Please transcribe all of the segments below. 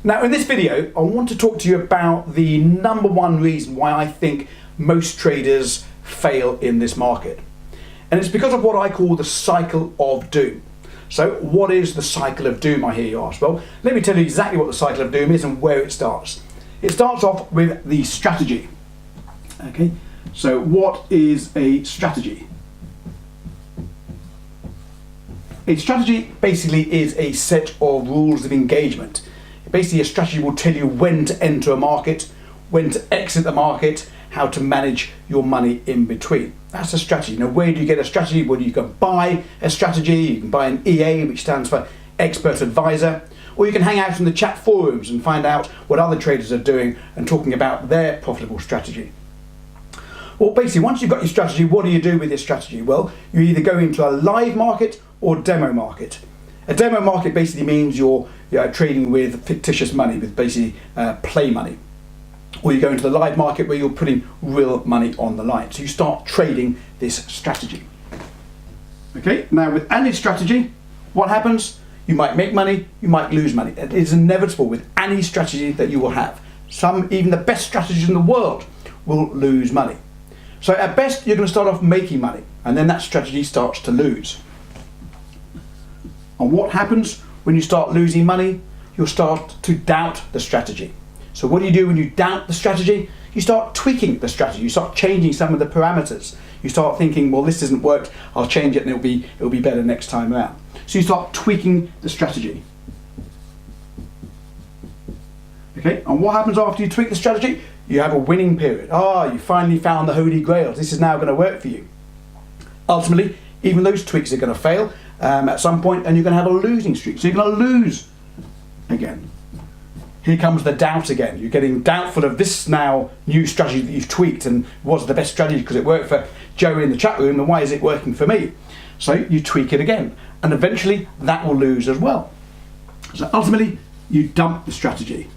Now in this video, I want to talk to you about the number one reason why I think most traders fail in this market. And it's because of what I call the cycle of doom. So what is the cycle of doom, I hear you ask? Well, let me tell you exactly what the cycle of doom is and where it starts. It starts off with the strategy. Okay, so what is a strategy? A strategy basically is a set of rules of engagement. Basically, a strategy will tell you when to enter a market, when to exit the market, how to manage your money in between. That's a strategy. Now, where do you get a strategy? Well, you can buy a strategy, you can buy an EA, which stands for Expert Advisor, or you can hang out in the chat forums and find out what other traders are doing and talking about their profitable strategy. Well, basically, once you've got your strategy, what do you do with your strategy? Well, you either go into a live market or demo market. A demo market basically means you're trading with fictitious money, with basically play money. Or you go into the live market where you're putting real money on the line. So you start trading this strategy. Okay, now with any strategy, what happens? You might make money, you might lose money. It is inevitable with any strategy that you will have. Even the best strategies in the world will lose money. So at best, you're going to start off making money, and then that strategy starts to lose. And what happens when you start losing money? You'll start to doubt the strategy. So what do you do when you doubt the strategy? You start tweaking the strategy. You start changing some of the parameters. You start thinking, well, this hasn't worked, I'll change it and it'll be better next time around. So you start tweaking the strategy. Okay, and what happens after you tweak the strategy? You have a winning period. You finally found the holy grail. This is now going to work for you. Ultimately, even those tweaks are going to fail at some point, and you're going to have a losing streak. So you're going to lose again. Here comes the doubt again. You're getting doubtful of this now new strategy that you've tweaked, and was the best strategy because it worked for Joey in the chat room, and why is it working for me? So you tweak it again, and eventually that will lose as well. So ultimately, you dump the strategy.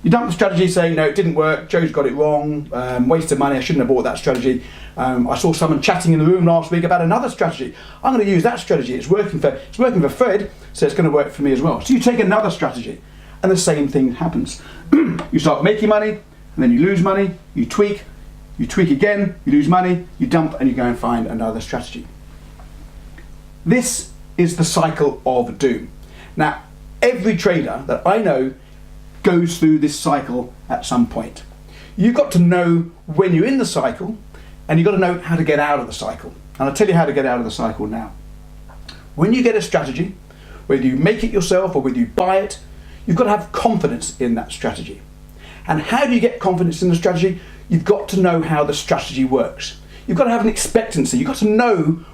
You dump the strategy saying, no, it didn't work, Joe's got it wrong, wasted money, I shouldn't have bought that strategy. I saw someone chatting in the room last week about another strategy. I'm going to use that strategy, it's working for Fred, so it's going to work for me as well. So you take another strategy, and the same thing happens. You start making money, and then you lose money, you tweak again, you lose money, you dump, and you go and find another strategy. This is the cycle of doom. Now, every trader that I know goes through this cycle at some point. You've got to know when you're in the cycle, and you've got to know how to get out of the cycle. And I'll tell you how to get out of the cycle now. When you get a strategy, whether you make it yourself or whether you buy it, you've got to have confidence in that strategy. And how do you get confidence in the strategy? You've got to know how the strategy works. You've got to have an expectancy. You've got to know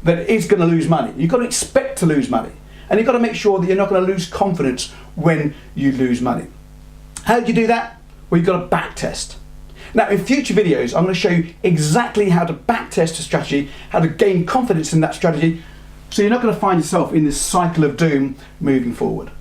that it is going to lose money. You've got to expect to lose money. And you've got to make sure that you're not going to lose confidence when you lose money. How do you do that? Well, you've got to back test. Now, in future videos, I'm going to show you exactly how to back test a strategy, how to gain confidence in that strategy, so you're not going to find yourself in this cycle of doom moving forward.